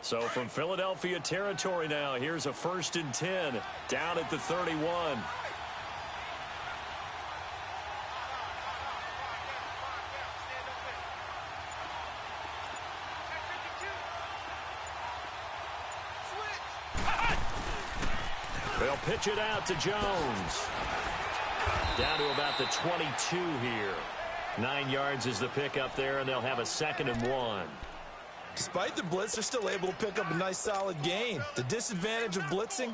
So from Philadelphia territory now, here's a 1st and 10 down at the 31. They'll pitch it out to Jones. Down to about the 22 here. 9 yards is the pickup there, and they'll have a 2nd and 1. Despite the blitz, they're still able to pick up a nice solid gain. The disadvantage of blitzing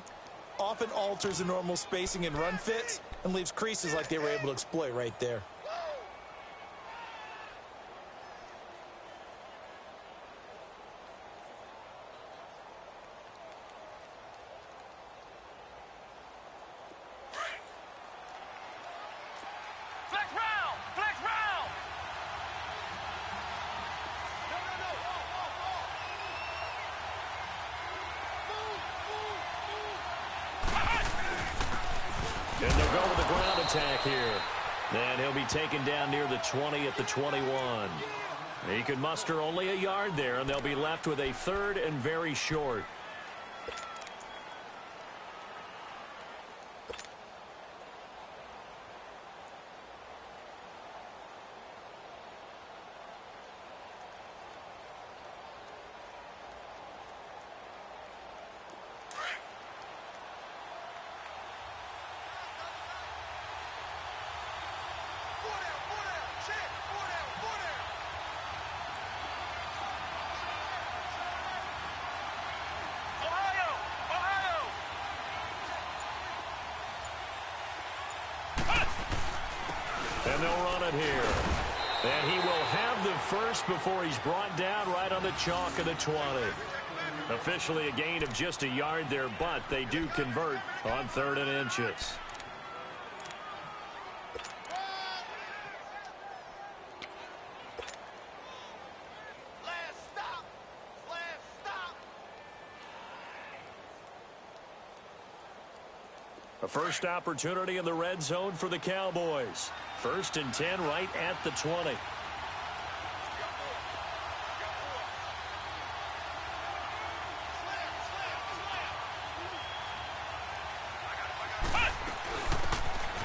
often alters the normal spacing and run fits and leaves creases like they were able to exploit right there. And they'll go with the ground attack here. And he'll be taken down near the 20 at the 21. He can muster only a yard there, and they'll be left with a 3rd and very short. And they'll run it here. And he will have the first before he's brought down right on the chalk of the 20. Officially a gain of just a yard there, but they do convert on 3rd and inches. A first opportunity in the red zone for the Cowboys. 1st and 10 right at the 20.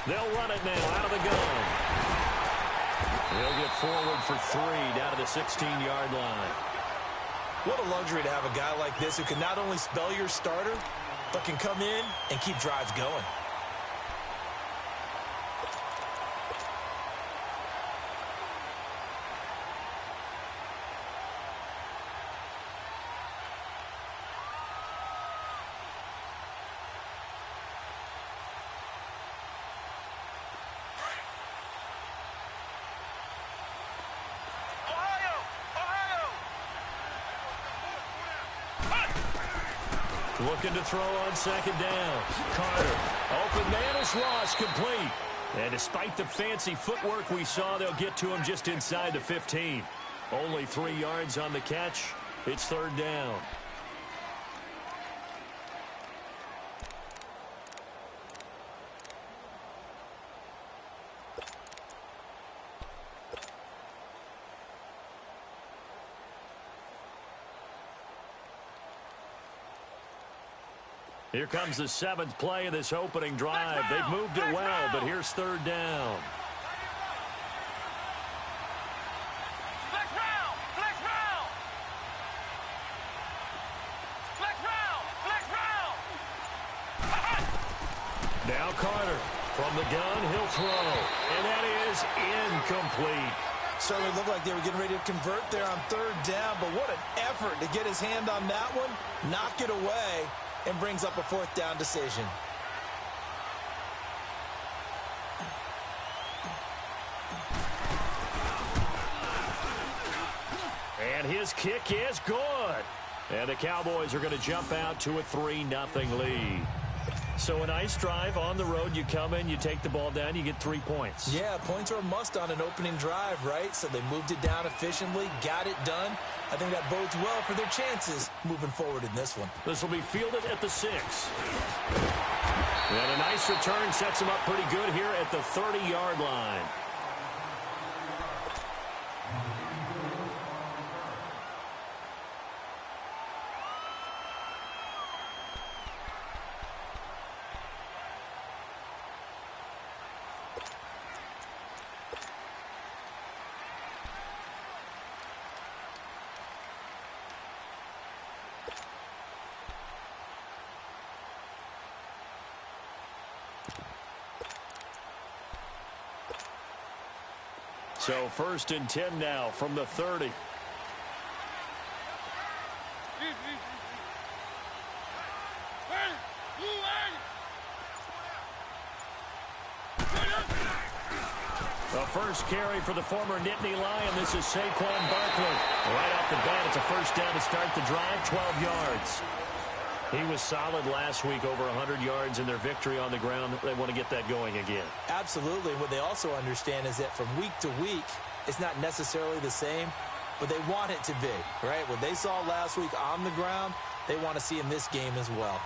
They'll run it now out of the gun. They'll get forward for 3 down to the 16-yard line. What a luxury to have a guy like this who can not only spell your starter, but can come in and keep drives going. Looking to throw on 2nd down. Carter. Open man is Ross, complete. And despite the fancy footwork we saw, they'll get to him just inside the 15. Only 3 yards on the catch. It's 3rd down. Here comes the 7th play of this opening drive. They've moved it well, but here's 3rd down. Now Carter from the gun, he'll throw. And that is incomplete. Certainly looked like they were getting ready to convert there on 3rd down, but what an effort to get his hand on that one, knock it away, and brings up a 4th down decision. And his kick is good. And the Cowboys are going to jump out to a 3-0 lead. So a nice drive on the road. You come in, you take the ball down, you get 3 points. Yeah, points are a must on an opening drive, right? So they moved it down efficiently, got it done. I think that bodes well for their chances moving forward in this one. This will be fielded at the 6. And a nice return sets them up pretty good here at the 30-yard line. So 1st and 10 now from the 30. The first carry for the former Nittany Lion. This is Saquon Barkley. Right off the bat, it's a first down to start the drive, 12 yards. He was solid last week, over 100 yards in their victory on the ground. They want to get that going again. Absolutely. What they also understand is that from week to week, it's not necessarily the same, but they want it to be, right? What they saw last week on the ground, they want to see in this game as well.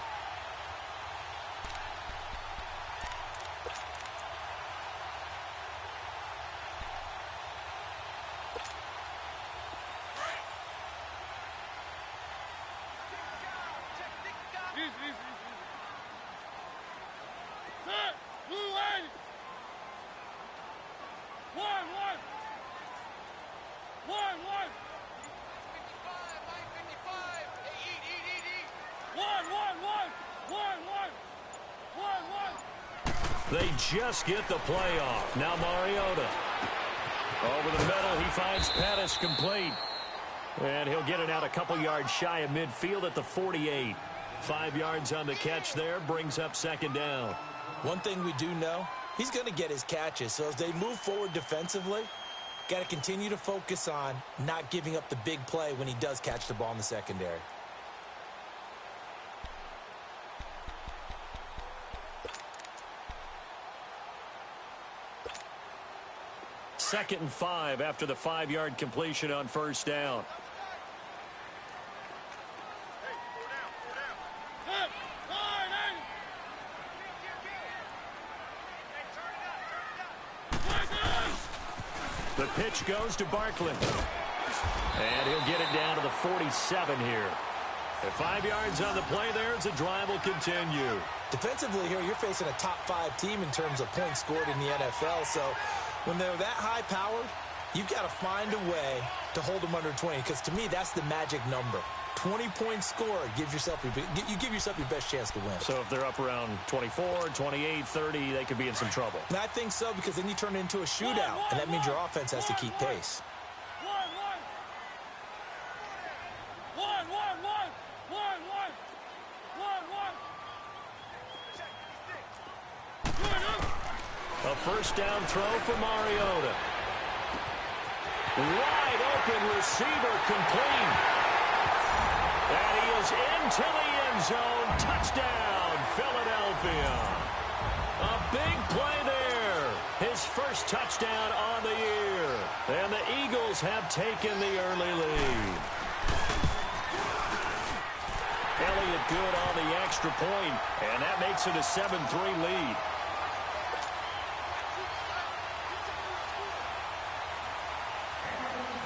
They just get the play off. Now Mariota. Over the middle, he finds Pettis complete. And he'll get it out a couple yards shy of midfield at the 48. 5 yards on the catch there, brings up 2nd down. One thing we do know, he's going to get his catches. So as they move forward defensively, got to continue to focus on not giving up the big play when he does catch the ball in the secondary. Second and 5 after the 5-yard completion on 1st down. The pitch goes to Barkley. And he'll get it down to the 47 here. At 5 yards on the play there, as the drive will continue. Defensively here, you're facing a top 5 team in terms of points scored in the NFL. So when they're that high powered, you've got to find a way to hold them under 20. Because to me, that's the magic number. 20-point score gives yourself you give yourself your best chance to win. So if they're up around 24, 28, 30, they could be in some trouble. And I think so, because then you turn it into a shootout, and that means your offense has to keep pace. A first down throw for Mariota. Wide open receiver complete. And he is into the end zone. Touchdown, Philadelphia. A big play there. His first touchdown on the year. And the Eagles have taken the early lead. Elliott good on the extra point, and that makes it a 7-3 lead.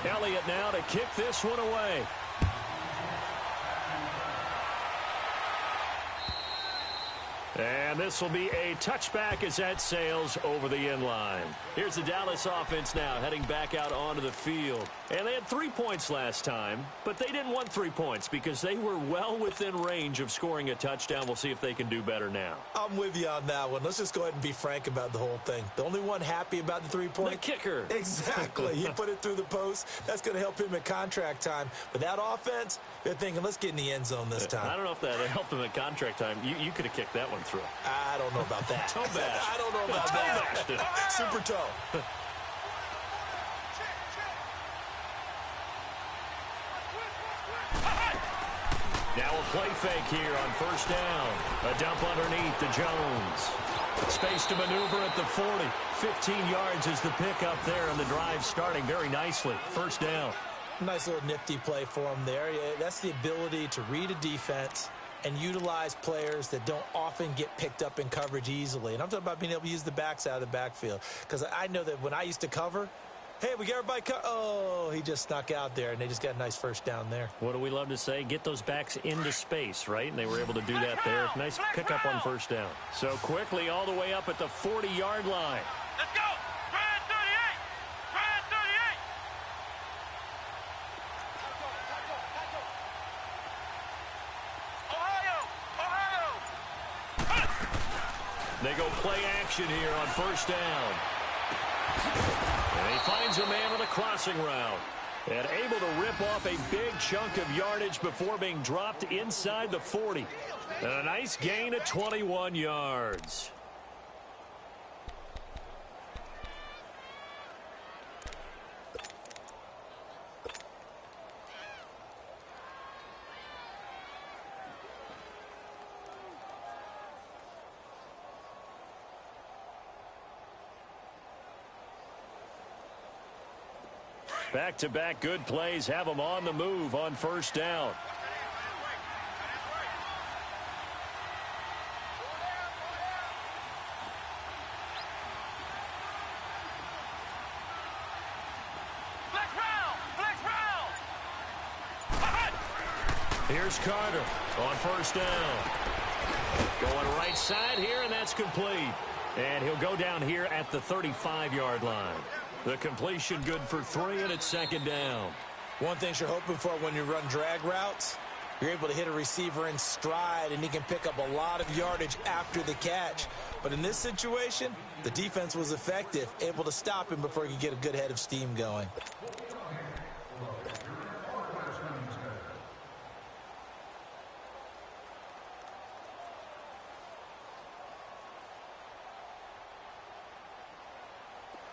Elliott now to kick this one away. And this will be a touchback as that sails over the end line. Here's the Dallas offense now heading back out onto the field. And they had 3 points last time, but they didn't want 3 points because they were well within range of scoring a touchdown. We'll see if they can do better now. I'm with you on that one. Let's just go ahead and be frank about the whole thing. The only one happy about the 3-point? The kicker. Exactly. He put it through the post. That's going to help him at contract time. But that offense, they're thinking, let's get in the end zone this time. I don't know if that helped him at contract time. You could have kicked that one through. I don't know about that. Toe bash. I don't know about that. Super toe. Now a play fake here on first down. A dump underneath to Jones. Space to maneuver at the 40. 15 yards is the pickup there, and the drive starting very nicely. First down. Nice little nifty play for him there. Yeah, that's the ability to read a defense and utilize players that don't often get picked up in coverage easily. And I'm talking about being able to use the backs out of the backfield. Because I know that when I used to cover, hey, we got everybody oh, he just snuck out there, and they just got a nice first down there. What do we love to say? Get those backs into space, right? And they were able to do that there. Nice pickup on first down. So quickly all the way up at the 40-yard line. Let's go! Brad 38! Brad 38! Ohio! They go play action here on first down. And he finds a crossing route. And able to rip off a big chunk of yardage before being dropped inside the 40. And a nice gain of 21 yards. Back-to-back good plays have them on the move on first down. Here's Carter on first down. Going right side here, and that's complete. And he'll go down here at the 35-yard line. The completion good for 3, and it's second down. One thing you're hoping for when you run drag routes, you're able to hit a receiver in stride, and he can pick up a lot of yardage after the catch. But in this situation, the defense was effective, able to stop him before he could get a good head of steam going.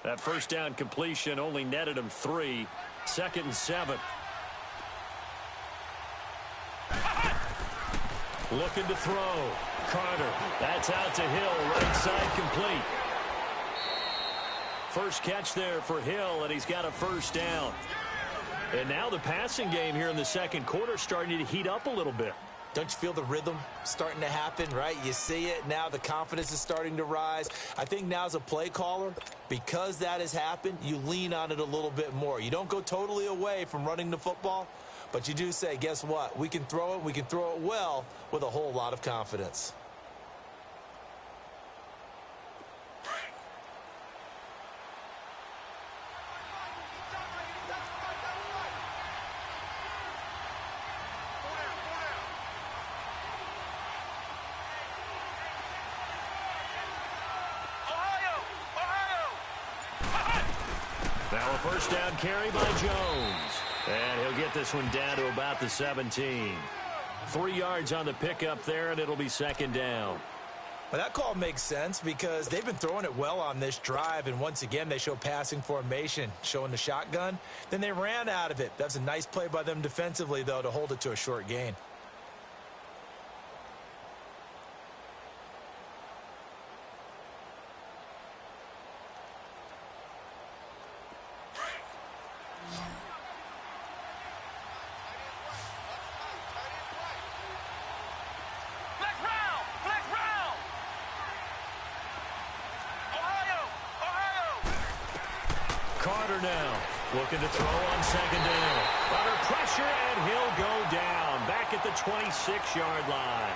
That first down completion only netted him 3. 2nd and 7. Looking to throw. Carter. That's out to Hill. Right side complete. First catch there for Hill, and he's got a first down. And now the passing game here in the second quarter starting to heat up a little bit. Don't you feel the rhythm starting to happen, right? You see it. Now the confidence is starting to rise. I think now as a play caller, because that has happened, you lean on it a little bit more. You don't go totally away from running the football, but you do say, guess what? We can throw it. We can throw it well with a whole lot of confidence. Now a first down carry by Jones. And he'll get this one down to about the 17. 3 yards on the pickup there, and it'll be second down. Well, that call makes sense because they've been throwing it well on this drive, and once again, they show passing formation, showing the shotgun. Then they ran out of it. That's a nice play by them defensively, though, to hold it to a short gain. Carter now looking to throw on second down. Under pressure, and he'll go down back at the 26-yard line.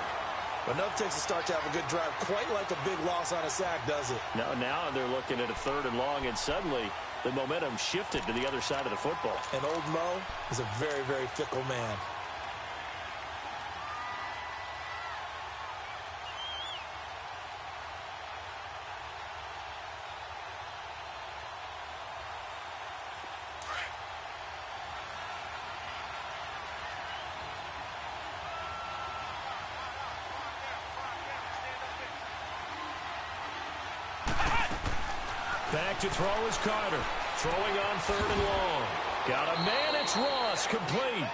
But enough takes a start to have a good drive. Quite like a big loss on a sack, does it? No, now they're looking at a 3rd and long, and suddenly the momentum shifted to the other side of the football. And old Mo is a very, very fickle man. Back to throw is Carter. Throwing on 3rd and long. Got a man, it's Ross, complete.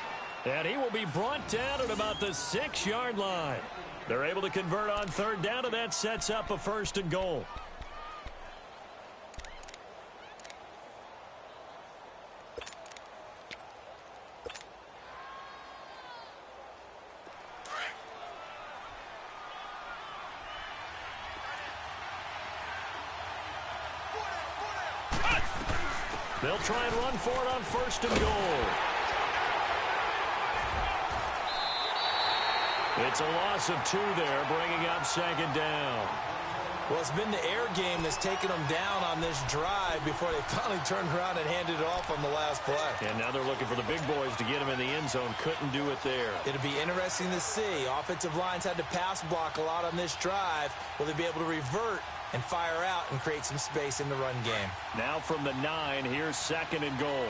And he will be brought down at about the 6-yard line. They're able to convert on 3rd down, and that sets up a 1st and goal. They'll try and run for it on 1st and goal. It's a loss of 2 there, bringing up 2nd down. Well, it's been the air game that's taken them down on this drive before they finally turned around and handed it off on the last play. And now they're looking for the big boys to get him in the end zone. Couldn't do it there. It'll be interesting to see. Offensive lines had to pass block a lot on this drive. Will they be able to revert and fire out and create some space in the run game. Now from the 9, here's 2nd and goal.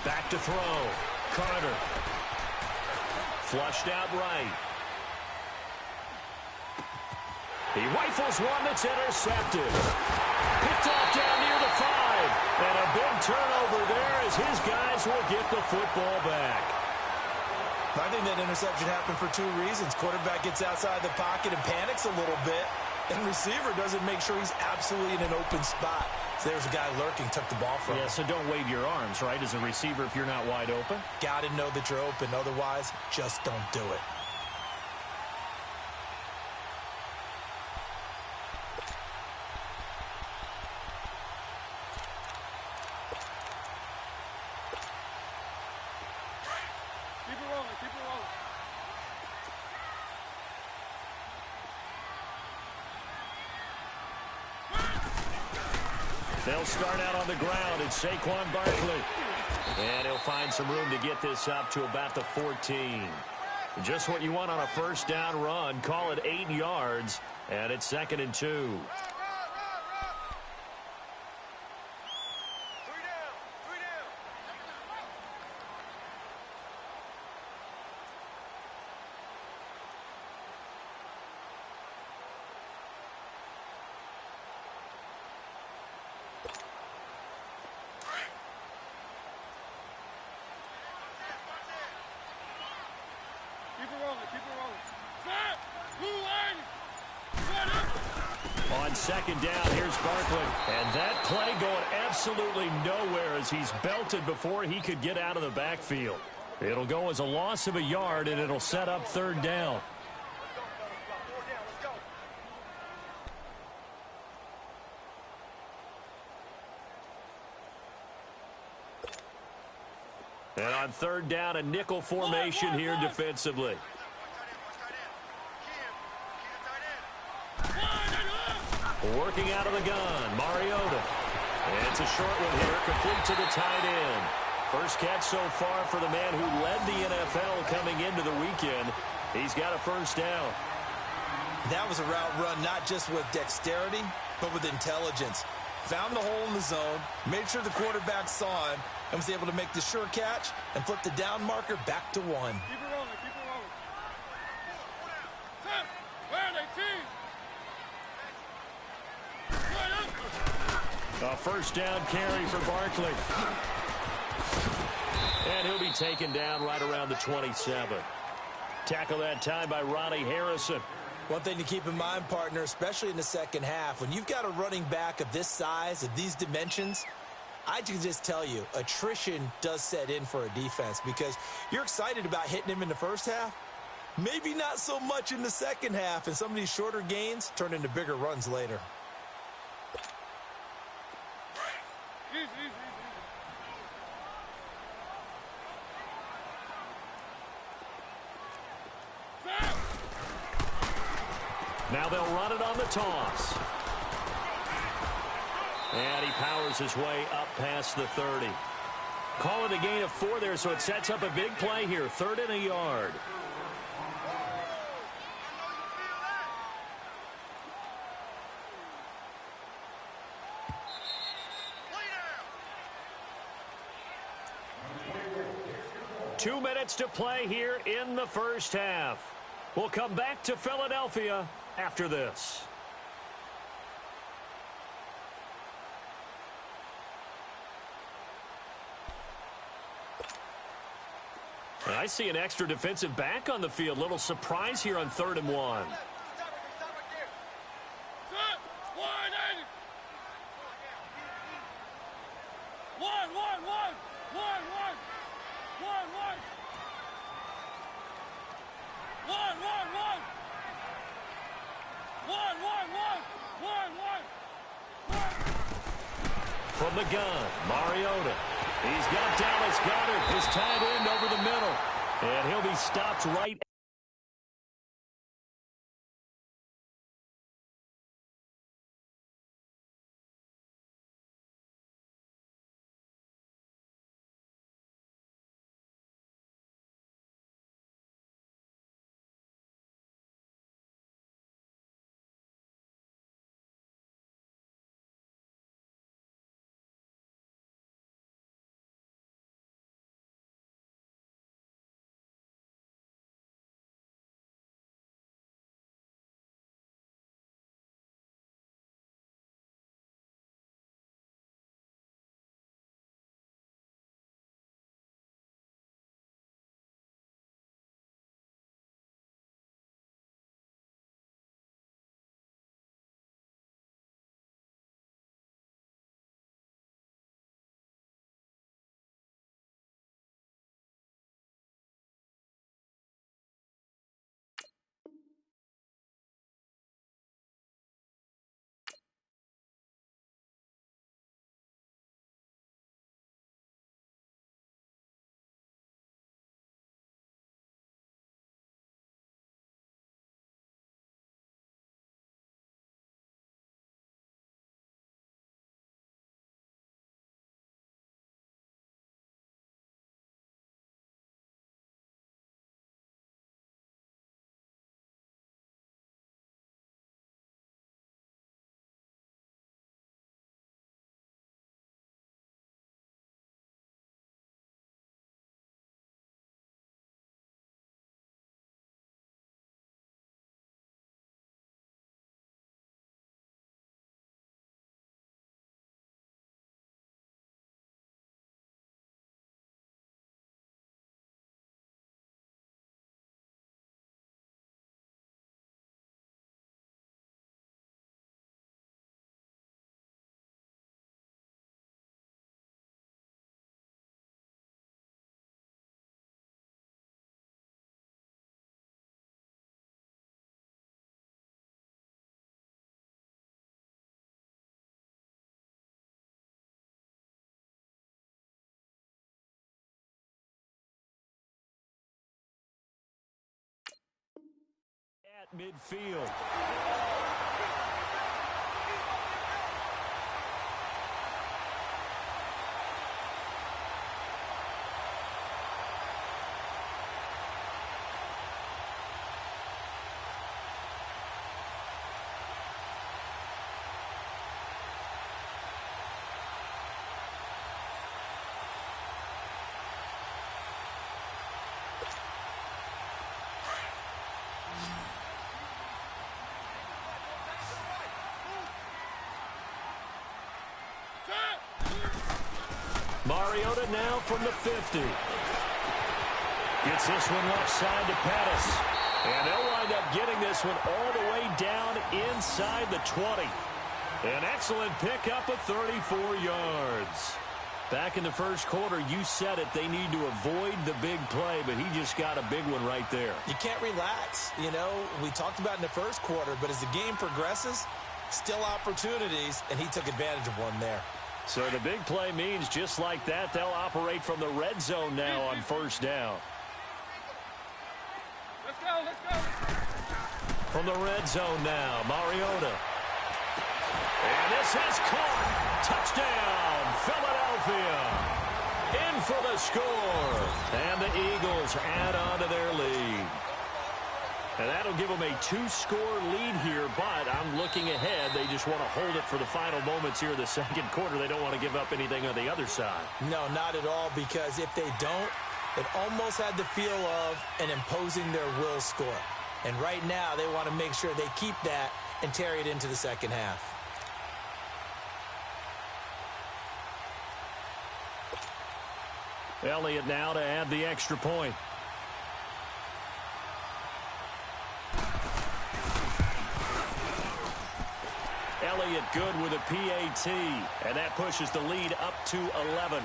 Back to throw. Carter. Flushed out right. He rifles one that's intercepted. Picked off down near the 5. And a big turnover there as his guys will get the football back. I think that interception happened for 2 reasons. Quarterback gets outside the pocket and panics a little bit. And receiver doesn't make sure he's absolutely in an open spot. So there's a guy lurking, took the ball from him. Yeah, so don't wave your arms, right, as a receiver if you're not wide open. Got to know that you're open. Otherwise, just don't do it. Keep it rolling, keep it rolling. They'll start out on the ground, and Saquon Barkley. And he'll find some room to get this up to about the 14. Just what you want on a first down run. Call it 8 yards, and it's 2nd and 2. On 2nd down, here's Barkley. And that play going absolutely nowhere as he's belted before he could get out of the backfield. It'll go as a loss of a yard, and it'll set up 3rd down. And on 3rd down, a nickel formation here defensively. Working out of the gun, Mariota. And it's a short one here, complete to the tight end. First catch so far for the man who led the NFL coming into the weekend. He's got a first down. That was a route run not just with dexterity, but with intelligence. Found the hole in the zone, made sure the quarterback saw him, and was able to make the sure catch and flip the down marker back to 1. Keep it rolling, keep it rolling. Set, where are they, team? A first down carry for Barkley. And he'll be taken down right around the 27. Tackle that time by Ronnie Harrison. One thing to keep in mind, partner, especially in the second half, when you've got a running back of this size, of these dimensions, I can just tell you, attrition does set in for a defense because you're excited about hitting him in the first half. Maybe not so much in the second half, and some of these shorter gains turn into bigger runs later. Now they'll run it on the toss. And he powers his way up past the 30. Call it a gain of 4 there, so it sets up a big play here. 3rd and a yard. Two minutes to play here in the first half. We'll come back to Philadelphia after this. I see an extra defensive back on the field. Little surprise here on 3rd and 1. From the gun, Mariota. He's got Dallas Goedert, his tight end, over the middle. And he'll be stopped right midfield. Mariota now from the 50. Gets this one left side to Pettis. And they'll wind up getting this one all the way down inside the 20. An excellent pickup of 34 yards. Back in the first quarter, you said it, they need to avoid the big play, but he just got a big one right there. You can't relax. You know, we talked about in the first quarter, but as the game progresses, still opportunities, and he took advantage of one there. So the big play means just like that, they'll operate from the red zone now on first down. Let's go, let's go. From the red zone now, Mariota. And this is caught. Touchdown, Philadelphia. In for the score. And the Eagles add on to their lead. And that'll give them a 2-score lead here, but I'm looking ahead. They just want to hold it for the final moments here in the second quarter. They don't want to give up anything on the other side. No, not at all, because if they don't, it almost had the feel of an imposing their will score. And right now, they want to make sure they keep that and carry it into the second half. Elliott now to add the extra point. Elliott good with a PAT, and that pushes the lead up to 11.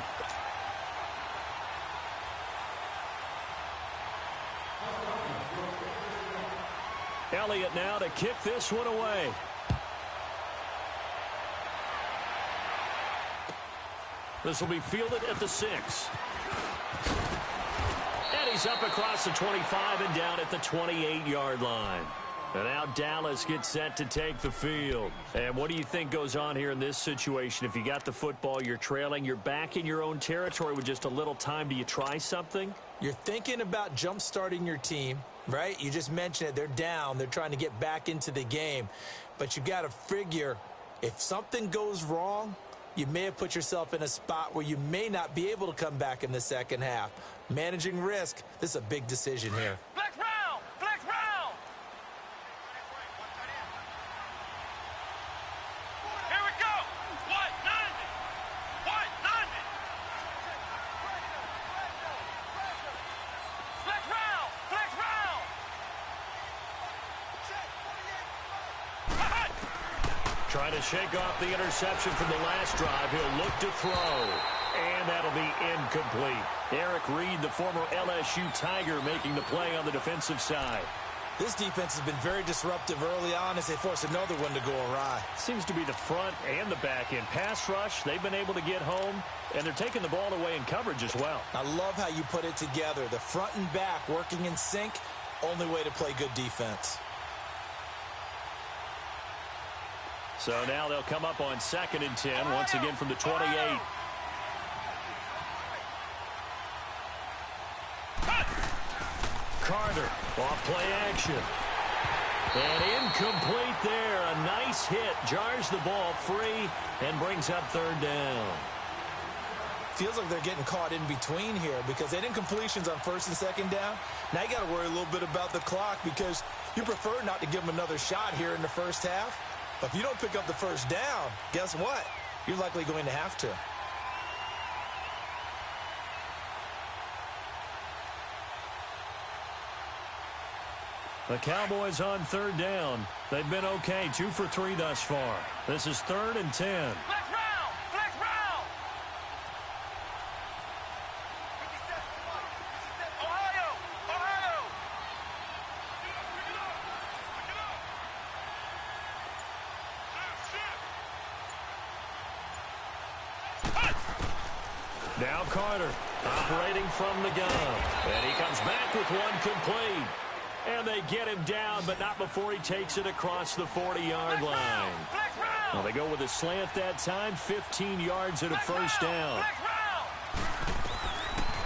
Elliott now to kick this one away. This will be fielded at the 6. And he's up across the 25 and down at the 28-yard line. And now Dallas gets set to take the field. And what do you think goes on here in this situation? If you got the football, you're trailing, you're back in your own territory with just a little time. Do you try something? You're thinking about jump-starting your team, right? You just mentioned it. They're down. They're trying to get back into the game. But you got to figure if something goes wrong, you may have put yourself in a spot where you may not be able to come back in the second half. Managing risk, this is a big decision here. Flex round, flex round. Here we go. What? 90. What? 90. Flex round, flex round. Trying to shake off the interception from the last drive. He'll look to throw. And that'll be incomplete. Eric Reed, the former LSU Tiger, making the play on the defensive side. This defense has been very disruptive early on as they force another one to go awry. Seems to be the front and the back end. Pass rush, they've been able to get home, and they're taking the ball away in coverage as well. I love how you put it together. The front and back working in sync, only way to play good defense. So now they'll come up on 2nd and 10, once again from the 28. Carter, off play action. And incomplete there. A nice hit. Jars the ball free and brings up 3rd down. Feels like they're getting caught in between here because they didn't incompletions on 1st and 2nd down. Now you got to worry a little bit about the clock because you prefer not to give them another shot here in the first half. But if you don't pick up the 1st down, guess what? You're likely going to have to. The Cowboys on 3rd down. They've been okay, 2 for 3 thus far. This is 3rd and 10. Flex round, flex round. Ohio, Ohio. Now Carter operating from the gun. And he comes back with one complete. And they get him down, but not before he takes it across the 40-yard line. Well, they go with a slant that time, 15 yards and a first down.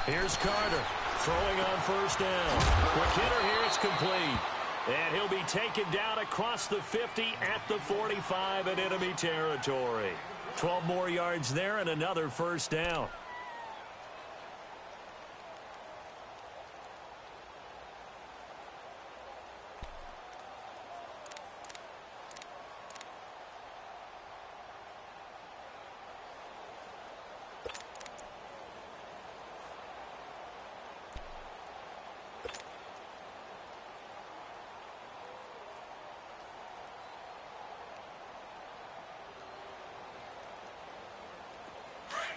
Here's Carter throwing on first down. Quick hitter here, it's complete. And he'll be taken down across the 50 at the 45 in enemy territory. 12 more yards there and another first down.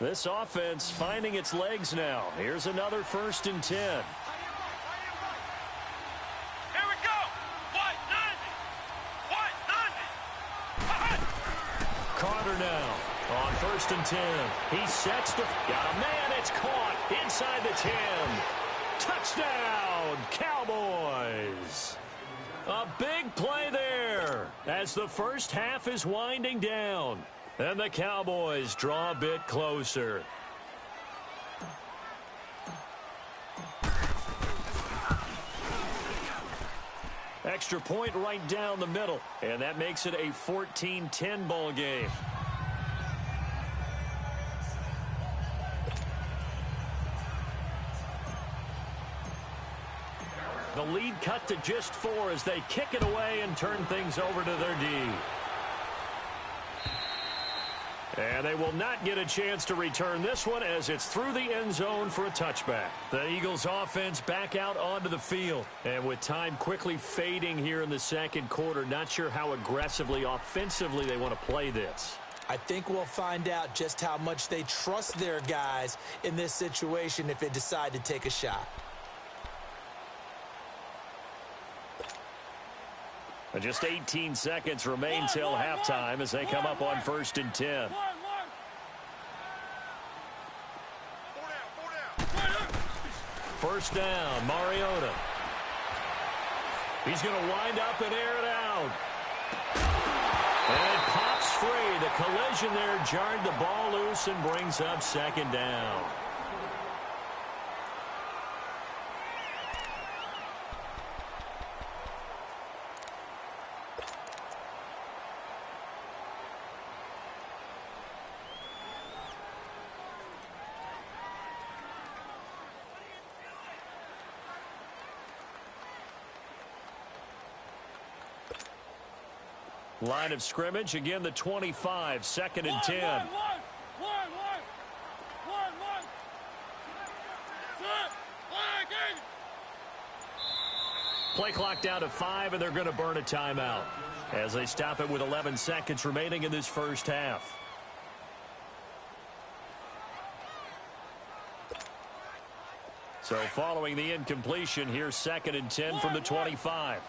This offense finding its legs now. Here's another 1st and 10. Here we go. What? 90. Carter now on 1st and 10. He sets the... Got a man. It's caught inside the 10. Touchdown, Cowboys. A big play there as the first half is winding down. And the Cowboys draw a bit closer. Extra point right down the middle. And that makes it a 14-10 ball game. The lead cut to just 4 as they kick it away and turn things over to their D. And they will not get a chance to return this one as it's through the end zone for a touchback. The Eagles offense back out onto the field. And with time quickly fading here in the second quarter, not sure how aggressively, offensively they want to play this. I think we'll find out just how much they trust their guys in this situation if they decide to take a shot. And just 18 seconds remain till halftime as they come up on 1st and 10. First down, Mariota. He's going to wind up and air it out. And it pops free. The collision there jarred the ball loose and brings up 2nd down. Line of scrimmage, again the 25, 2nd and 10. Play clock down to 5, and they're going to burn a timeout as they stop it with 11 seconds remaining in this first half. So following the incompletion, here's 2nd and 10 from the 25.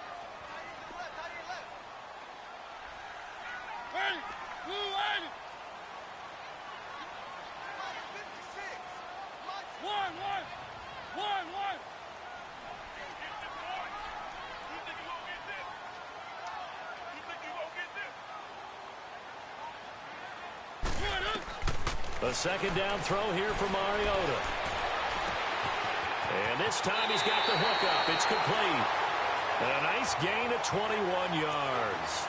A 2nd down throw here for Mariota. And this time he's got the hook up. It's complete. And a nice gain of 21 yards.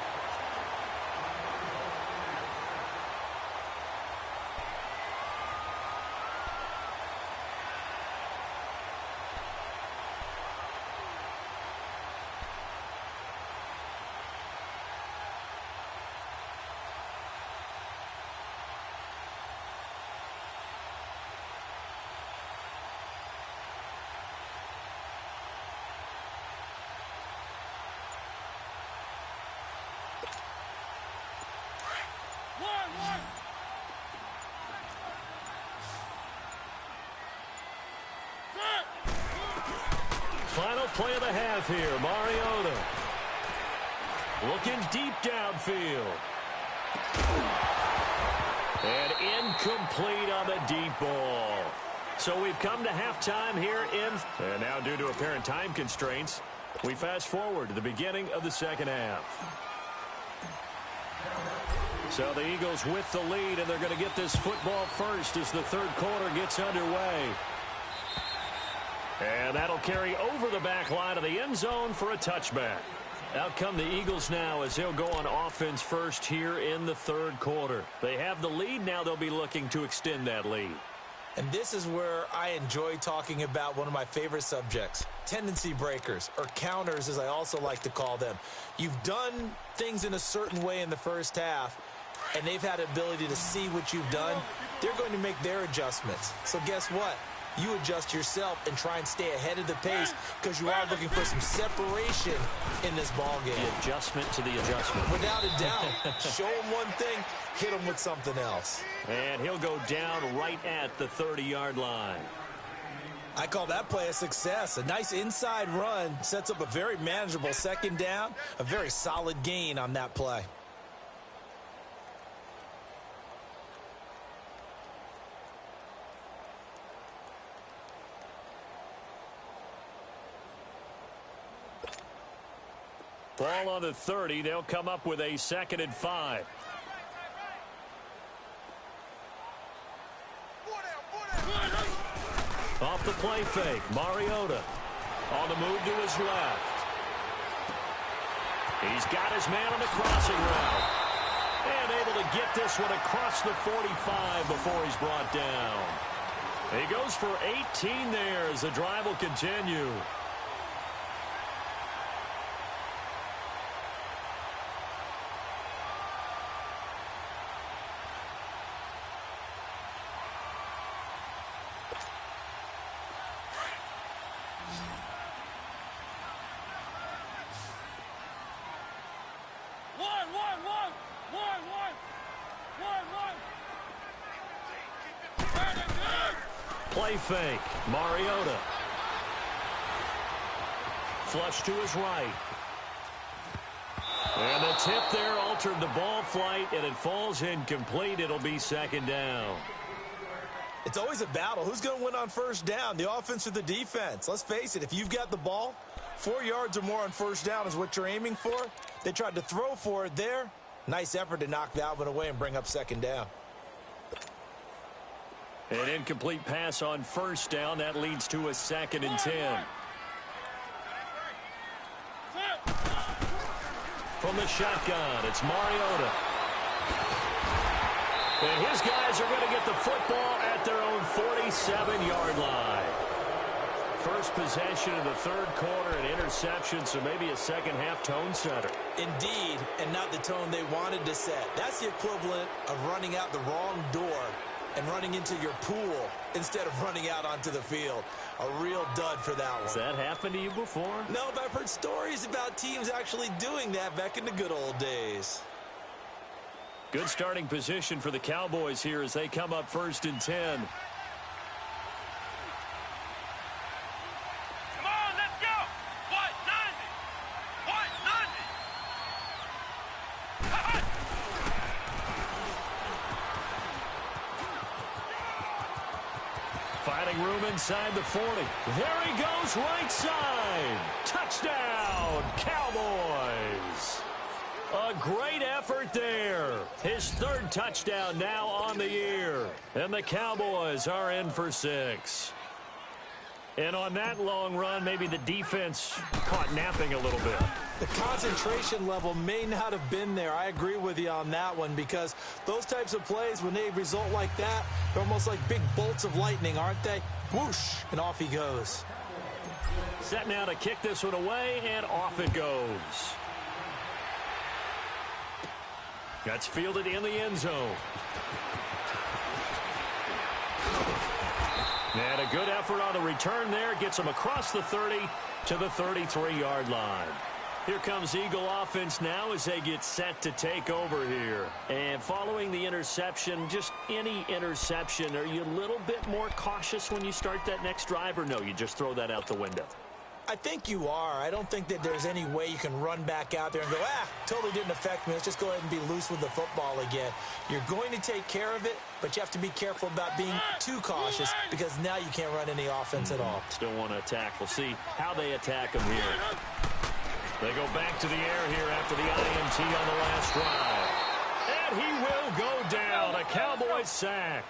Final play of the half here. Mariota looking deep downfield. And incomplete on the deep ball. So we've come to halftime here and now due to apparent time constraints, We fast forward to the beginning of the second half. So the Eagles with the lead, and they're going to get this football first as the third quarter gets underway. And that'll carry over the back line of the end zone for a touchback. Out come the Eagles now as they'll go on offense first here in the third quarter. They have the lead. Now they'll be looking to extend that lead. And this is where I enjoy talking about one of my favorite subjects, tendency breakers, or counters as I also like to call them. You've done things in a certain way in the first half, and they've had the ability to see what you've done. They're going to make their adjustments. So guess what? You adjust yourself and try and stay ahead of the pace because you are looking for some separation in this ball game. The adjustment to the adjustment. Without a doubt. Show them one thing, hit them with something else. And he'll go down right at the 30-yard line. I call that play a success. A nice inside run sets up a very manageable second down, a very solid gain on that play. Ball on the 30. They'll come up with a 2nd and 5. Off the play fake, Mariota on the move to his left. He's got his man on the crossing route. And able to get this one across the 45 before he's brought down. He goes for 18 there as the drive will continue. Play fake, Mariota. Flush to his right. And the tip there altered the ball flight, and it falls incomplete. It'll be 2nd down. It's always a battle. Who's going to win on first down, the offense or the defense? Let's face it, if you've got the ball, 4 yards or more on first down is what you're aiming for. They tried to throw for it there. Nice effort to knock that one away and bring up 2nd down. An incomplete pass on first down. That leads to a 2nd and 10. From the shotgun, it's Mariota. And his guys are going to get the football at their own 47-yard line. First possession of the third quarter, an interception, so maybe a second-half tone setter. Indeed, and not the tone they wanted to set. That's the equivalent of running out the wrong door and running into your pool instead of running out onto the field. A real dud for that one. Has that happened to you before? No, but I've heard stories about teams actually doing that back in the good old days. Good starting position for the Cowboys here as they come up 1st and 10. Come on, let's go. 190. 190. Finding room inside the 40. There he goes, right side. Touchdown, Cowboys. A great effort there. His 3rd touchdown now on the year. And the Cowboys are in for 6. And on that long run, maybe the defense caught napping a little bit. The concentration level may not have been there. I agree with you on that one because those types of plays, when they result like that, they're almost like big bolts of lightning, aren't they? Whoosh, and off he goes. Set now to kick this one away, and off it goes. That's fielded in the end zone. And a good effort on the return there. Gets him across the 30 to the 33-yard line. Here comes Eagle offense now as they get set to take over here. And following the interception, just any interception, are you a little bit more cautious when you start that next drive, or no, you just throw that out the window? I think you are. I don't think that there's any way you can run back out there and go, totally didn't affect me. Let's just go ahead and be loose with the football again. You're going to take care of it, but you have to be careful about being too cautious because now you can't run any offense at all. Still want to attack. We'll see how they attack them here. They go back to the air here after the INT on the last drive. And he will go down. A Cowboys sack.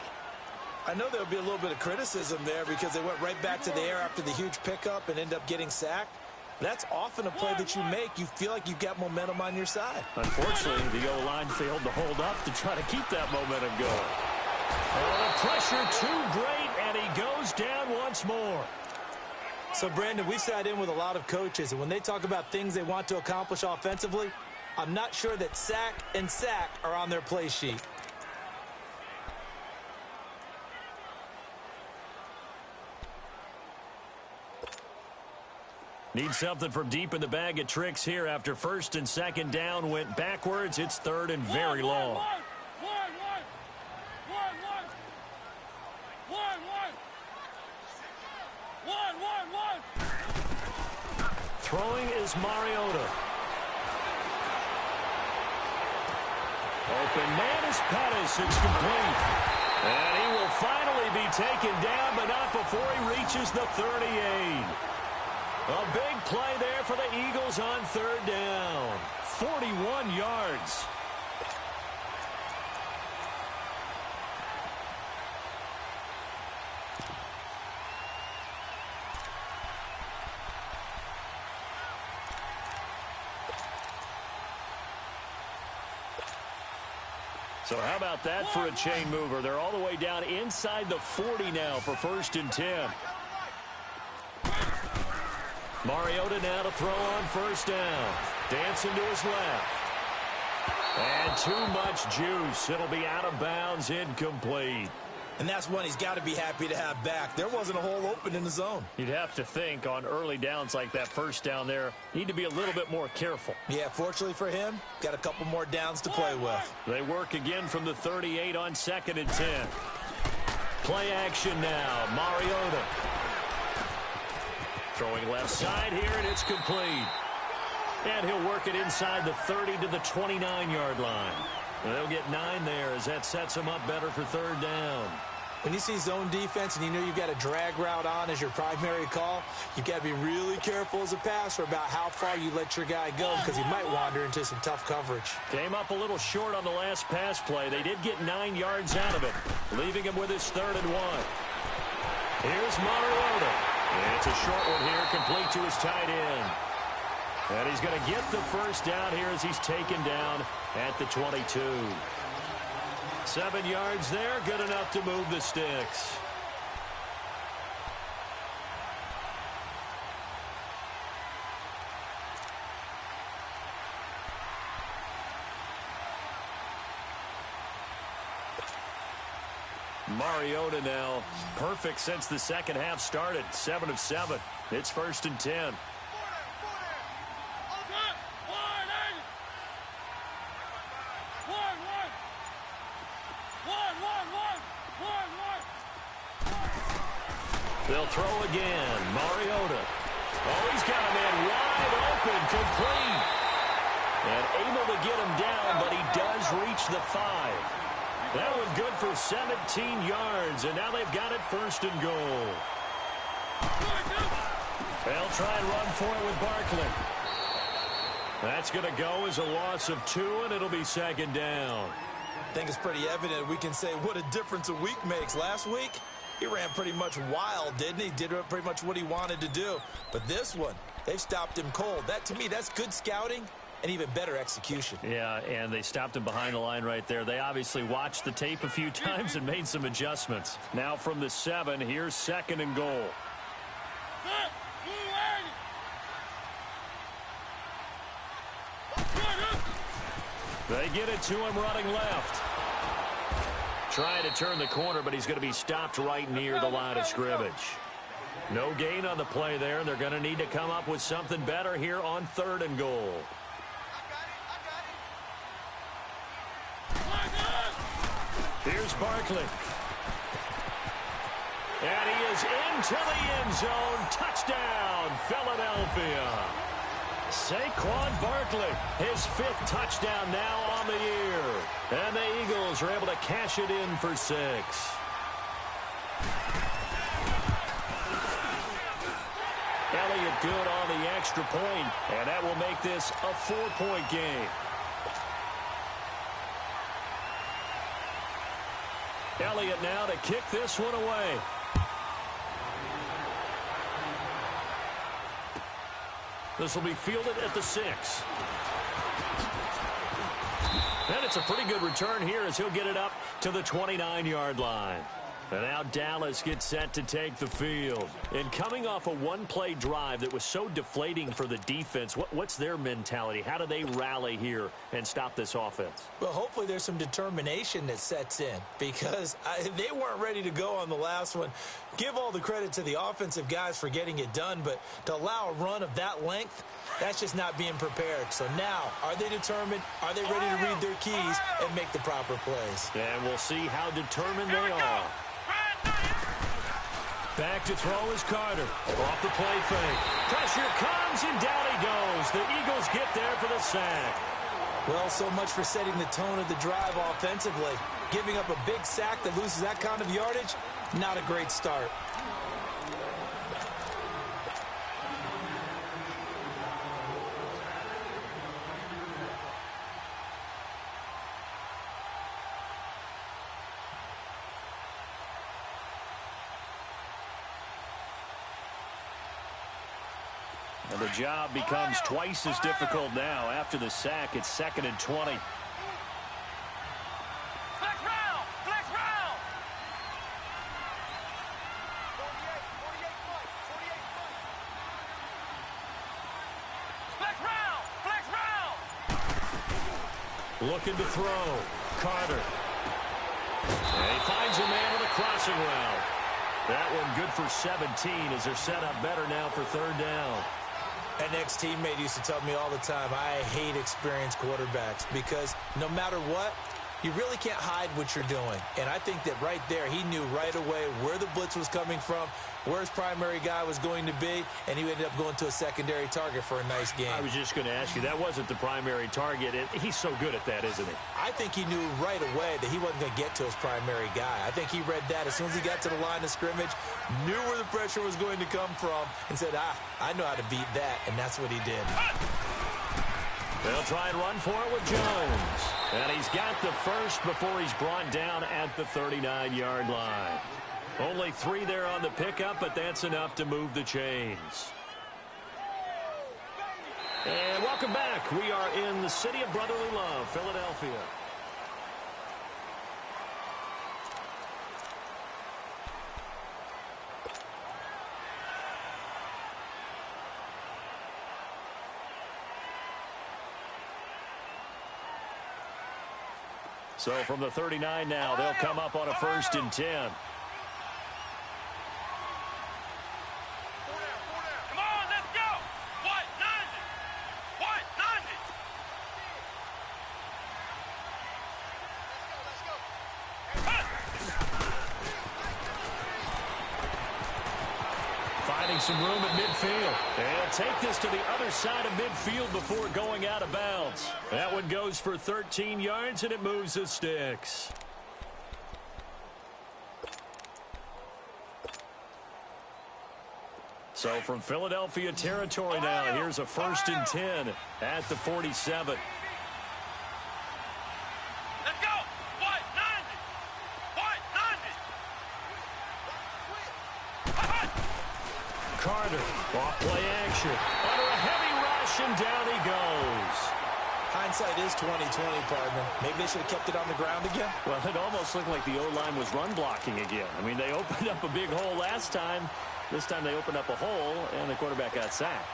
I know there'll be a little bit of criticism there because they went right back to the air after the huge pickup and end up getting sacked. That's often a play that you make. You feel like you've got momentum on your side. Unfortunately, the O-line failed to hold up to try to keep that momentum going. Oh, the pressure too great, and he goes down once more. So, Brandon, we've sat in with a lot of coaches, and when they talk about things they want to accomplish offensively, I'm not sure that sack and sack are on their play sheet. Need something from deep in the bag of tricks here after first and second down went backwards. It's third and very long. Throwing is Mariota. Open man is Pettis. It's complete. And he will finally be taken down, but not before he reaches the 38. A big play there for the Eagles on third down. 41 yards. So how about that for a chain mover? They're all the way down inside the 40 now for first and 10. Mariota now to throw on first down. Dancing to his left. And too much juice. It'll be out of bounds, incomplete. And that's one he's got to be happy to have back. There wasn't a hole open in the zone. You'd have to think on early downs like that first down there, need to be a little bit more careful. Yeah, fortunately for him, got a couple more downs to play with. They work again from the 38 on second and 10. Play action now. Mariota. Throwing left side here, and it's complete. And he'll work it inside the 30 to the 29-yard line. They'll get 9 there as that sets him up better for third down. When you see zone defense and you know you've got a drag route on as your primary call, you've got to be really careful as a passer about how far you let your guy go because he might wander into some tough coverage. Came up a little short on the last pass play. They did get 9 yards out of it, leaving him with his third and 1. Here's Mariota. It's a short one here, complete to his tight end. And he's going to get the first down here as he's taken down at the 22. 7 yards there, good enough to move the sticks. Mariota now, perfect since the second half started. 7 of 7. It's first and 10. They'll throw again. Mariota. Oh, he's got a man wide open, complete. And able to get him down, but he does reach the 5. That was good for 17 yards, and now they've got it first and goal. They'll try and run for it with Barkley. That's going to go as a loss of 2, and it'll be second down. I think it's pretty evident we can say what a difference a week makes. Last week, he ran pretty much wild, didn't he? Did pretty much what he wanted to do. But this one, they've stopped him cold. That, to me, that's good scouting and even better execution. Yeah, and they stopped him behind the line right there. They obviously watched the tape a few times and made some adjustments. Now from the 7, here's second and goal. They get it to him running left. Trying to turn the corner, but he's going to be stopped right near the line of scrimmage. No gain on the play there. They're going to need to come up with something better here on third and goal. Here's Barkley. And he is into the end zone. Touchdown, Philadelphia. Saquon Barkley, his 5th touchdown now on the year. And the Eagles are able to cash it in for 6. And Elliott good on the extra point, and that will make this a 4-point game. Elliott now to kick this one away. This will be fielded at the 6. And it's a pretty good return here as he'll get it up to the 29-yard line. And now Dallas gets set to take the field. And coming off a one-play drive that was so deflating for the defense, what's their mentality? How do they rally here and stop this offense? Well, hopefully there's some determination that sets in because they weren't ready to go on the last one. Give all the credit to the offensive guys for getting it done, but to allow a run of that length, that's just not being prepared. So now, are they determined? Are they ready to read their keys and make the proper plays? And we'll see how determined they are. Back to throw is Carter. Off the play fake. Pressure comes, and down he goes. The Eagles get there for the sack. Well, so much for setting the tone of the drive offensively. Giving up a big sack that loses that kind of yardage, not a great start. And the job becomes twice as difficult now after the sack. It's 2nd and 20. Flex round! Flex round! Flex round! Flex round! Looking to throw. Carter. And he finds a man with a crossing route. That one good for 17 as they're set up better now for 3rd down. An ex-teammate used to tell me all the time, I hate experienced quarterbacks because no matter what, you really can't hide what you're doing. And I think that right there, he knew right away where the blitz was coming from, where his primary guy was going to be, and he ended up going to a secondary target for a nice game. I was just going to ask you, that wasn't the primary target. He's so good at that, isn't he? I think he knew right away that he wasn't going to get to his primary guy. I think he read that as soon as he got to the line of scrimmage, knew where the pressure was going to come from, and said, I know how to beat that, and that's what he did. They'll try and run for it with Jones. And he's got the first before he's brought down at the 39-yard line. Only 3 there on the pickup, but that's enough to move the chains. And welcome back. We are in the city of brotherly love, Philadelphia. So from the 39 now, they'll come up on a 1st and 10. Come on, let's go! What? 90! What? 90! Finding some room at midfield. They'll take this to the other side of midfield before going out of bounds. That one goes for 13 yards, and it moves the sticks. So from Philadelphia territory now, here's a 1st and 10 at the 47. Let's go! What? 90! What? 90! Carter, off play action. Under a heavy rush, and down he goes. Hindsight is 20/20, partner. Maybe they should have kept it on the ground again. Well, it almost looked like the O-line was run blocking again. I mean, they opened up a big hole last time. This time they opened up a hole, and the quarterback got sacked.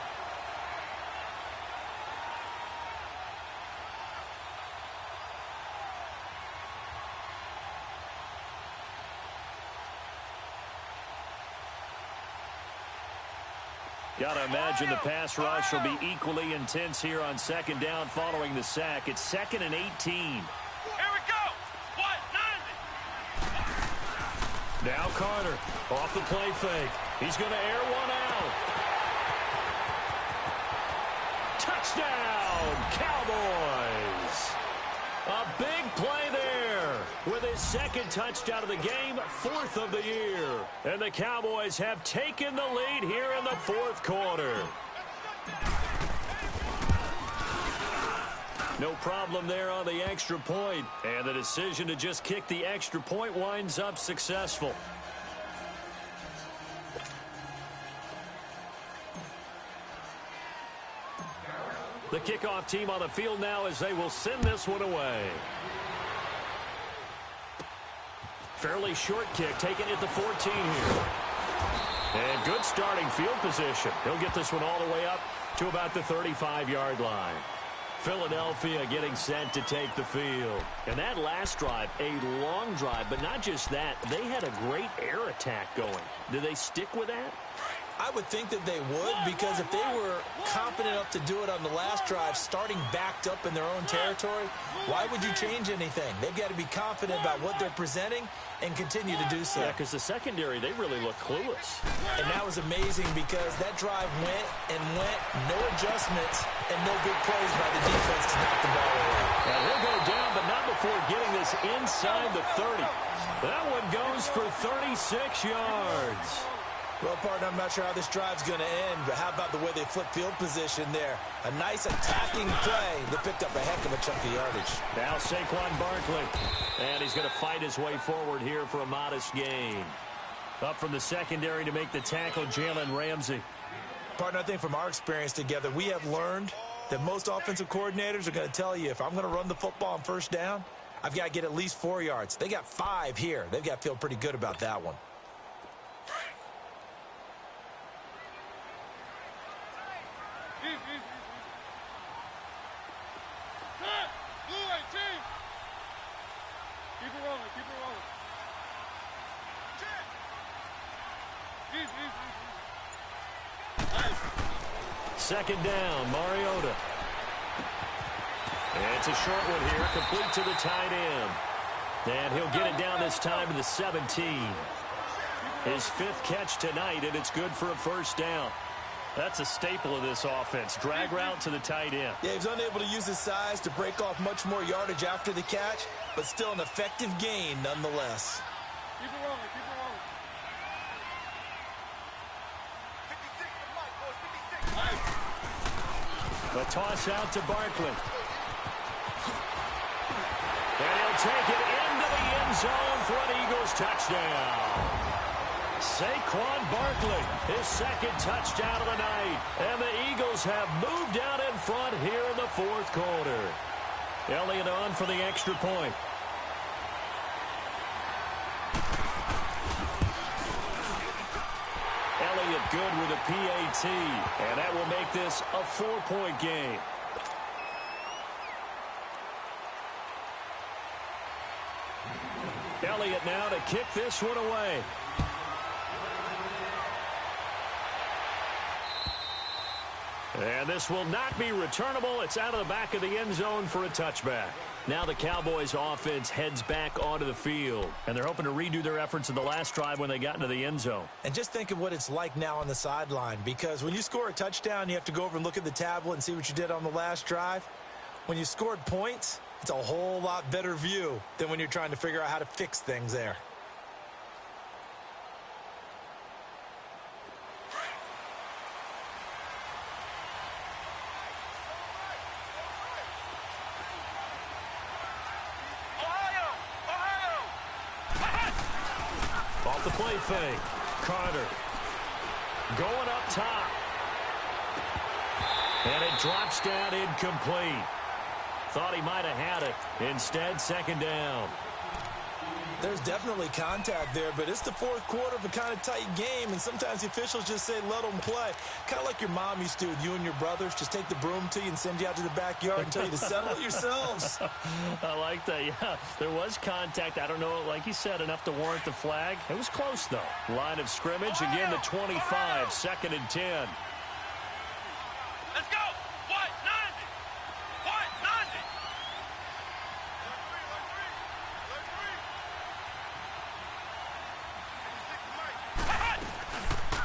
Got to imagine the pass rush will be equally intense here on 2nd down following the sack. It's 2nd and 18. Here we go! What? 90! Now Carter off the play fake. He's going to air one out. Touchdown, Cowboys! A big play there. with his second touchdown of the game, 4th of the year. And the Cowboys have taken the lead here in the 4th quarter. No problem there on the extra point. And the decision to just kick the extra point winds up successful. The kickoff team on the field now as they will send this one away. Fairly short kick taken at the 14 here. And good starting field position. He'll get this one all the way up to about the 35-yard line. Philadelphia getting set to take the field. And that last drive, a long drive, but not just that. They had a great air attack going. Do they stick with that? I would think that they would, because if they were confident enough to do it on the last drive, starting backed up in their own territory, why would you change anything? They've got to be confident about what they're presenting and continue to do so. Yeah, because the secondary, they really look clueless. And that was amazing because that drive went and went, no adjustments, and no big plays by the defense to knock the ball away. And he'll go down, but not before getting this inside the 30. That one goes for 36 yards. Well, partner, I'm not sure how this drive's going to end, but how about the way they flip field position there? A nice attacking play that picked up a heck of a chunk of yardage. Now Saquon Barkley, and he's going to fight his way forward here for a modest gain. Up from the secondary to make the tackle, Jalen Ramsey. Partner, I think from our experience together, we have learned that most offensive coordinators are going to tell you, if I'm going to run the football on first down, I've got to get at least 4 yards. They got 5 here. They've got to feel pretty good about that one. Second down, Mariota. And it's a short one here, complete to the tight end. And he'll get it down this time to the 17. His 5th catch tonight, and it's good for a first down. That's a staple of this offense. Drag route to the tight end. Yeah, he was unable to use his size to break off much more yardage after the catch, but still an effective gain nonetheless. Keep it rolling, keep it rolling. The toss out to Barkley. And he'll take it into the end zone for an Eagles touchdown. Saquon Barkley, his 2nd touchdown of the night. And the Eagles have moved out in front here in the 4th quarter. Elliott on for the extra point. Elliott good with a PAT, and that will make this a 4-point game. Elliott now to kick this one away. And this will not be returnable. It's out of the back of the end zone for a touchback. Now the Cowboys offense heads back onto the field. And they're hoping to redo their efforts in the last drive when they got into the end zone. And just think of what it's like now on the sideline. Because when you score a touchdown, you have to go over and look at the tablet and see what you did on the last drive. When you scored points, it's a whole lot better view than when you're trying to figure out how to fix things there. Off the play fake. Carter going up top. And it drops down incomplete. Thought he might have had it. Instead, 2nd down. There's definitely contact there, but it's the 4th quarter of a kind of tight game, and sometimes the officials just say, let them play. Kind of like your mom used to with you and your brothers. Just take the broom to you and send you out to the backyard and tell you to settle it yourselves. I like that, yeah. There was contact. I don't know, like you said, enough to warrant the flag. It was close, though. Line of scrimmage, again, the 25, 2nd and 10. Let's go! What? 90! What? 90!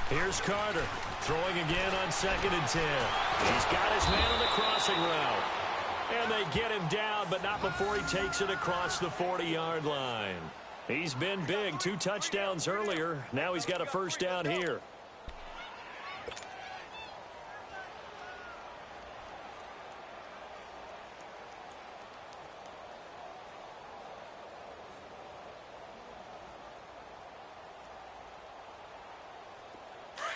Here's Carter, throwing again on 2nd and 10. He's got his man on the crossing route. And they get him down, but not before he takes it across the 40-yard line. He's been big. 2 touchdowns earlier. Now he's got a first down here.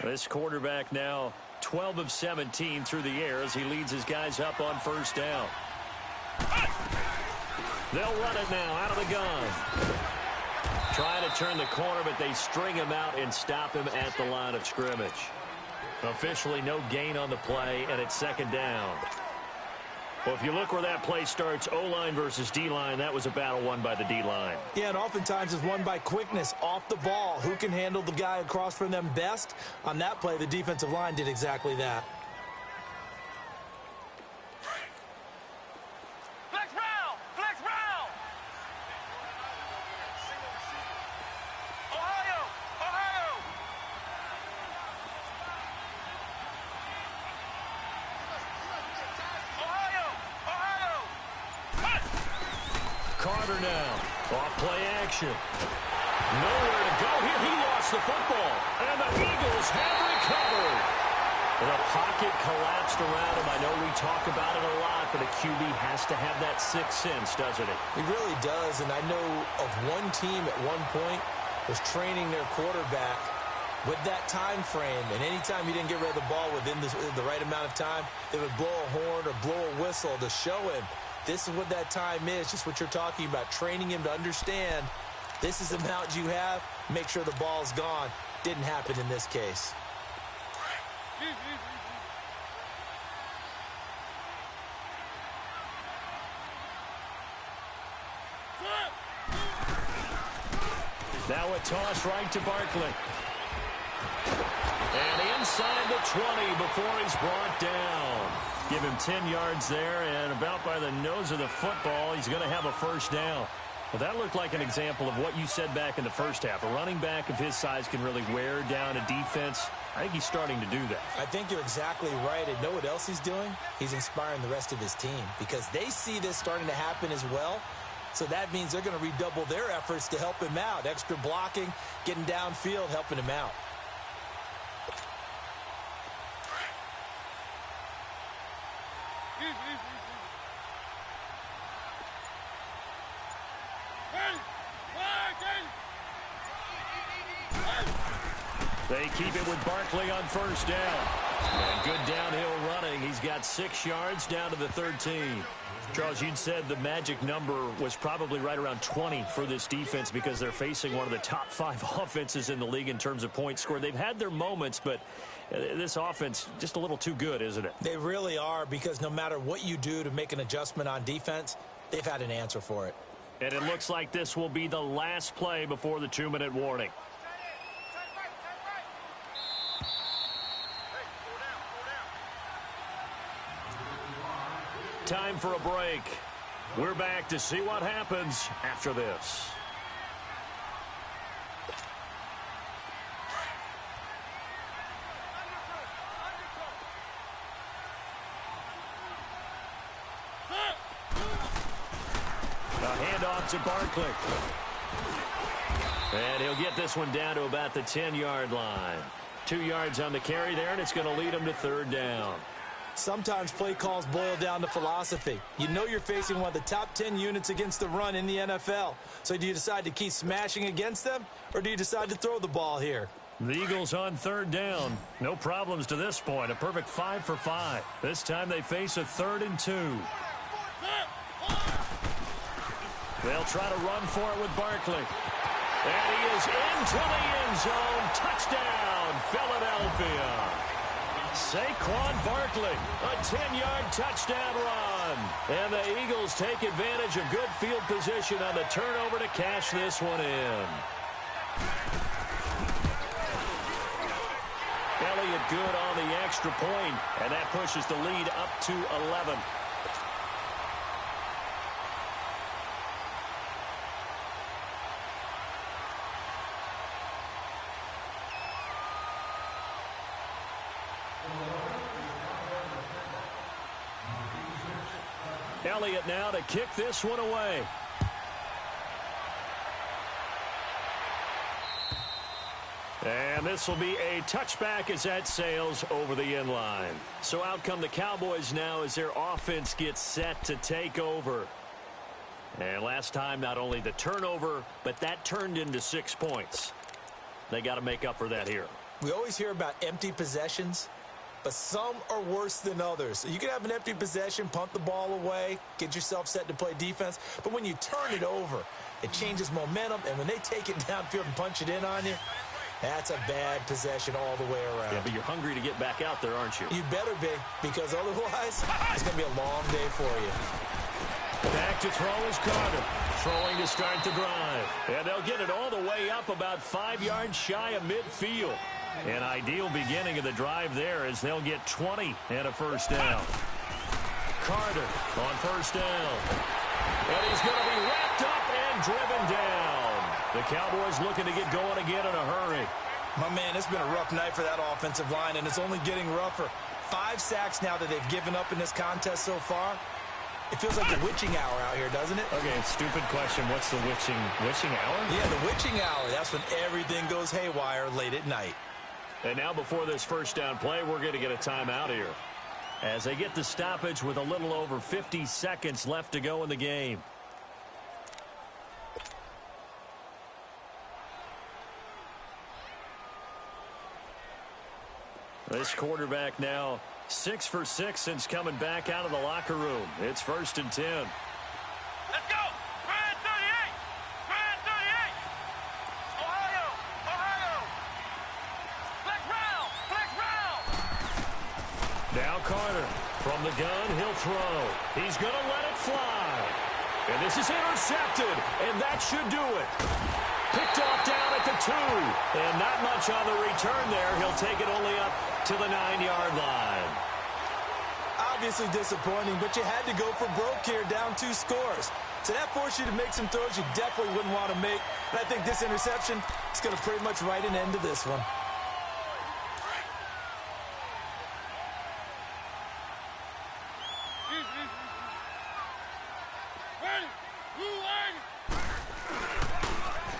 This quarterback now 12 of 17 through the air as he leads his guys up on first down. They'll run it now out of the gun. Trying to turn the corner, but they string him out and stop him at the line of scrimmage. Officially no gain on the play, and it's second down. Well, if you look where that play starts, O-line versus D-line, that was a battle won by the D-line. Yeah, and oftentimes it's won by quickness off the ball. Who can handle the guy across from them best? On that play, the defensive line did exactly that. Flex round! Flex round! Ohio! Ohio! Ohio! Ohio! Hut! Carter now, off play action. Nowhere to go here. He lost the football, and the Eagles have recovered. The pocket collapsed around him. I know we talk about it a lot, but a QB has to have that sixth sense, doesn't it? He really does, and I know of one team at one point was training their quarterback with that time frame, and anytime he didn't get rid of the ball within the right amount of time, they would blow a horn or blow a whistle to show him this is what that time is, just what you're talking about, training him to understand this is the amount you have, make sure the ball's gone. Didn't happen in this case. Now a toss right to Barkley. And inside the 20 before he's brought down. Give him 10 yards there, and about by the nose of the football, he's going to have a first down. Well, that looked like an example of what you said back in the first half. A running back of his size can really wear down a defense. I think he's starting to do that. I think you're exactly right. And know what else he's doing? He's inspiring the rest of his team because they see this starting to happen as well. So that means they're going to redouble their efforts to help him out. Extra blocking, getting downfield, helping him out. They keep it with Barkley on first down. And good downhill running. He's got 6 yards down to the 13. Charles, you'd said the magic number was probably right around 20 for this defense because they're facing one of the top 5 offenses in the league in terms of points scored. They've had their moments, but this offense just a little too good, isn't it? They really are, because no matter what you do to make an adjustment on defense, they've had an answer for it. And it looks like this will be the last play before the 2-minute warning. Time for a break. We're back to see what happens after this. A handoff to Barkley. And he'll get this one down to about the 10-yard line. 2 yards on the carry there, and it's going to lead him to third down. Sometimes play calls boil down to philosophy. You know you're facing one of the top 10 units against the run in the NFL. So do you decide to keep smashing against them, or do you decide to throw the ball here? The Eagles on third down. No problems to this point. A perfect 5 for 5. This time they face a 3rd and 2. They'll try to run for it with Barkley. And he is into the end zone. Touchdown, Philadelphia. Saquon Barkley, a 10-yard touchdown run. And the Eagles take advantage of good field position on the turnover to cash this one in. Elliott good on the extra point, and that pushes the lead up to 11. Elliott now to kick this one away. And this will be a touchback as that sails over the end line. So out come the Cowboys now as their offense gets set to take over. And last time, not only the turnover, but that turned into 6 points. They got to make up for that here. We always hear about empty possessions, but some are worse than others. You can have an empty possession, punt the ball away, get yourself set to play defense, but when you turn it over, it changes momentum, and when they take it downfield and punch it in on you, that's a bad possession all the way around. Yeah, but you're hungry to get back out there, aren't you? You better be, because otherwise, it's going to be a long day for you. Back to throw is Carter. Throwing to start the drive. And they'll get it all the way up about 5 yards shy of midfield. An ideal beginning of the drive there as they'll get 20 and a first down. Carter on first down. And he's going to be wrapped up and driven down. The Cowboys looking to get going again in a hurry. My man, it's been a rough night for that offensive line, and it's only getting rougher. 5 sacks now that they've given up in this contest so far. It feels like the witching hour out here, doesn't it? Okay, stupid question. What's the witching hour? Yeah, the witching hour. That's when everything goes haywire late at night. And now before this first down play, we're going to get a timeout here. As they get the stoppage with a little over 50 seconds left to go in the game. This quarterback now 6 for 6 since coming back out of the locker room. It's 1st and 10. Let's go! Grand 38! Grand 38! Ohio! Ohio! Flex round! Flex round! Now Carter from the gun. He'll throw. He's going to let it fly. And this is intercepted. And that should do it. Picked off down at the 2. And not much on the return there. He'll take it only up to the 9-yard line. Obviously disappointing, but you had to go for broke here, down 2 scores. So that forced you to make some throws you definitely wouldn't want to make. And I think this interception is going to pretty much write an end to this one.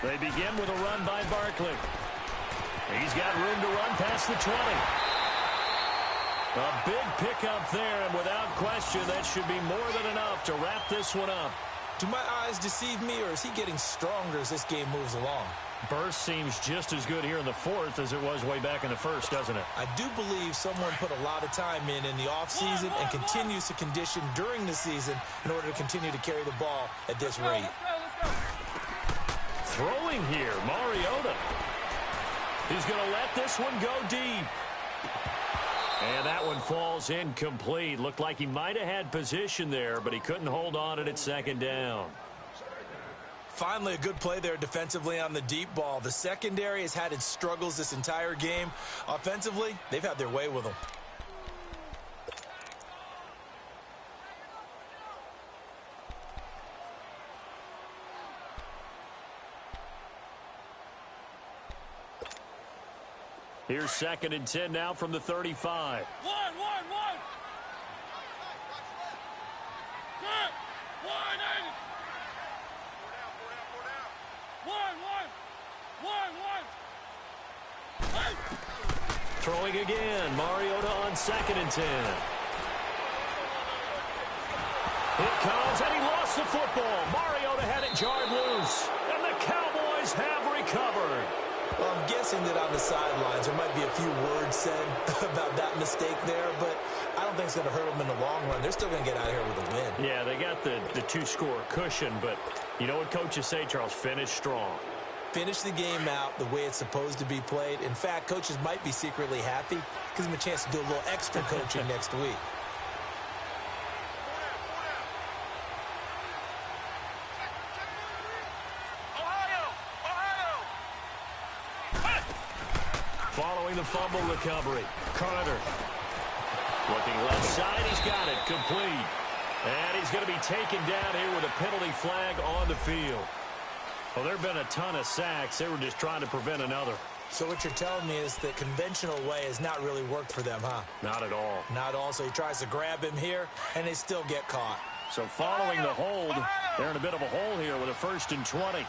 They begin with a run by Barkley. He's got room to run past the 20. A big pickup there, and without question, that should be more than enough to wrap this one up. Do my eyes deceive me, or is he getting stronger as this game moves along? Burst seems just as good here in the 4th as it was way back in the 1st, doesn't it? I do believe someone put a lot of time in the offseason and continues to condition during the season in order to continue to carry the ball at this rate. Throwing here, Mariota. He's going to let this one go deep. And that one falls incomplete. Looked like he might have had position there, but he couldn't hold on to it at 2nd down. Finally, a good play there defensively on the deep ball. The secondary has had its struggles this entire game. Offensively, they've had their way with them. Here's 2nd and 10 now from the 35. One! Set! 180! One! Throwing again. Mariota on 2nd and 10. It comes, and he lost the football. Mariota had it jarred loose, and the Cowboys have recovered. Well, I'm guessing that on the sidelines there might be a few words said about that mistake there, but I don't think it's going to hurt them in the long run. They're still going to get out of here with a win. Yeah, they got the 2-score cushion, but you know what coaches say, Charles? Finish strong. Finish the game out the way it's supposed to be played. In fact, coaches might be secretly happy. Gives them a chance to do a little extra coaching next week. Following the fumble recovery, Carter. Looking left side, he's got it, complete. And he's going to be taken down here with a penalty flag on the field. Well, there have been a ton of sacks. They were just trying to prevent another. So what you're telling me is that conventional way has not really worked for them, huh? Not at all. Not all. So he tries to grab him here, and they still get caught. So following the hold, they're in a bit of a hole here with a 1st and 20. Let's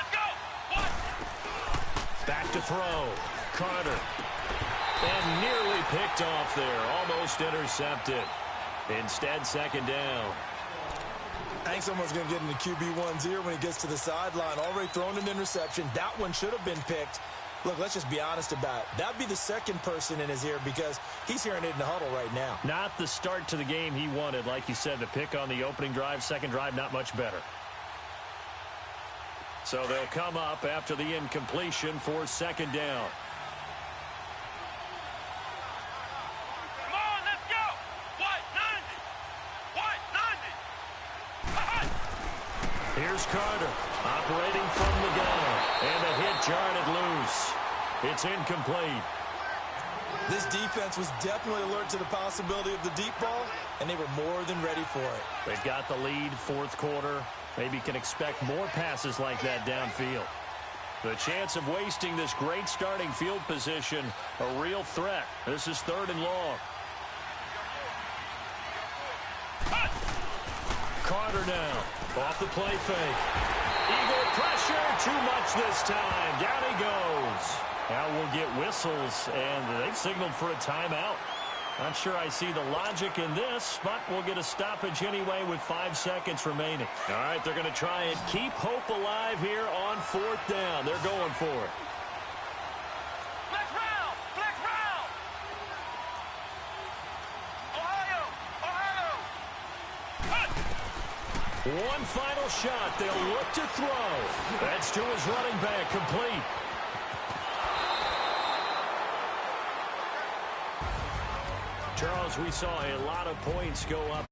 go. What? Back to throw. Carter. And nearly picked off there. Almost intercepted. Instead, 2nd down. I think someone's going to get into QB1's ear when he gets to the sideline. Already thrown an interception. That one should have been picked. Look, let's just be honest about it. That'd be the second person in his ear because he's hearing it in the huddle right now. Not the start to the game he wanted. Like you said, the pick on the opening drive, second drive, not much better. So they'll come up after the incompletion for 2nd down. Come on, let's go. What? 90. Here's Carter, operating from the gun. And a hit jarred it loose. It's incomplete. This defense was definitely alert to the possibility of the deep ball, and they were more than ready for it. They've got the lead, 4th quarter. Maybe can expect more passes like that downfield. The chance of wasting this great starting field position, a real threat. This is 3rd and long. Carter now, off the play fake. Eagle pressure, too much this time. Down he goes. Now we'll get whistles, and they've signaled for a timeout. Not sure I see the logic in this, but we'll get a stoppage anyway with 5 seconds remaining. All right, they're going to try and keep hope alive here on 4th down. They're going for it. Flex round. Flex round. Ohio. One final shot. They'll look to throw. That's to his running back, complete. Charles, we saw a lot of points go up.